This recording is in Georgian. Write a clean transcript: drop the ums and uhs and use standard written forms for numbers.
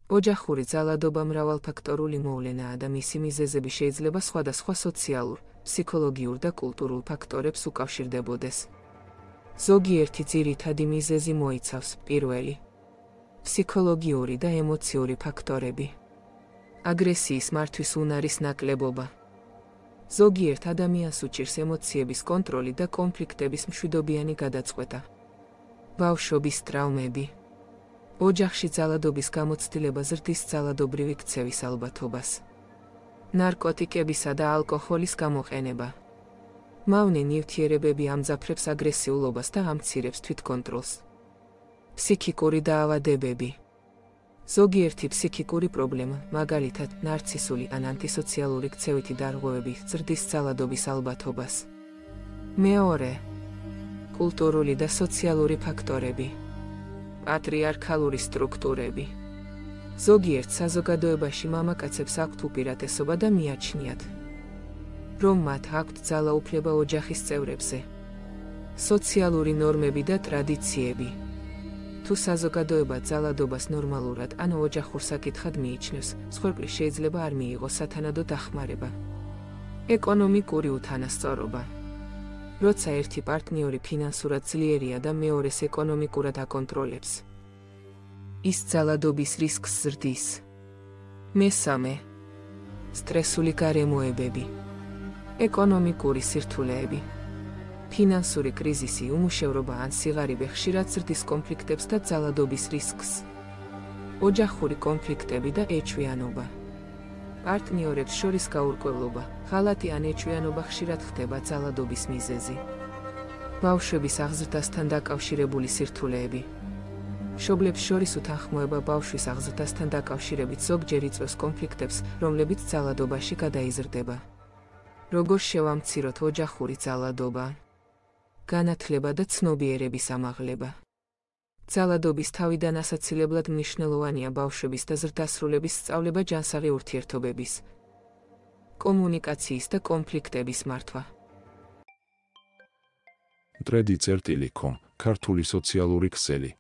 ოჯახური ძალადობა მრავალფაქტორული მოვლენაა და მისი მიზეზები შეიძლება სხვადასხვა სოციალურ, ფსიქოლოგიურ და კულტურულ ფაქტორებს უკავშირდებოდეს. ზოგიერთი ძირითადი მიზეზი მოიცავს: პირველი, ფსიქოლოგიური და ემოციური ფაქტორები. აგრესიის მართვის უნარის ნაკლებობა. ზოგიერთ ადამიანს უჭირს ემოციების კონტროლი და კონფლიქტების მშვიდობიანი გადაწყვეტა. ბავშვობის ტრავმები. ოჯახში ძალადობის გამოცდილება ზრდის ძალადობრივი ქცევის ალბათობას. ნარკოტიკებისა და ალკოჰოლის გამოყენება. მავნე ნივთიერებები ამძაფრებს აგრესიულობას და ამცირებს თვითკონტროლს. ფსიქიკური დაავადებები. ზოგიერთი ფსიქიკური პრობლემა, მაგალითად, ნარცისული ან ანტისოციალური ქცევითი დარღვევები, ზრდის ძალადობის ალბათობას. მეორე, კულტურული და სოციალური ფაქტორები. პატრიარქალური სტრუქტურები. ზოგიერთ საზოგადოებაში მამაკაცებს აქვთ უპირატესობა და მიაჩნიათ, რომ მათ აქვთ ძალაუფლება ოჯახის წევრებზე. სოციალური ნორმები და ტრადიციები. თუ საზოგადოება ძალადობას ნორმალურად ან ოჯახურ საკითხად მიიჩნევს, მსხვერპლი შეიძლება არ მიიღოს სათანადო დახმარება. ეკონომიკური უთანასწორობა. როცა ერთი პარტნიორი ფინანსურად ძლიერია და მეორეს ეკონომიკურად აკონტროლებს, ის ძალადობის რისკს ზრდის. მესამე, სტრესული გარემოებები. ეკონომიკური სირთულეები. ფინანსური კრიზისი, უმუშევრობა ან სიღარიბე ხშირად ზრდის კონფლიქტებს და ძალადობის რისკს. ოჯახური კონფლიქტები და ეჩვიანობა. პარტნიორებს შორის გაურკვევლობა, ღალატი ან ეჩვიანობა ხშირად ხდება ძალადობის მიზეზი. ბავშვების აღზრდასთან დაკავშირებული სირთულეები. მშობლებს შორის უთანხმოება ბავშვის აღზრდასთან დაკავშირებით ზოგჯერ იწვევს კონფლიქტებს, რომლებიც ძალადობაში გადაიზრდება. როგორ შევამციროთ ოჯახური ძალადობა? განათლება და ცნობიერების ამაღლება. ძალადობის თავიდან ასაცილებლად მნიშვნელოვანია ბავშვების და ზრდასრულების სწავლება ჯანსაღი ურთიერთობების, კომუნიკაციის და კონფლიქტების მართვა. Tredi.com, ქართული სოციალური ქსელი.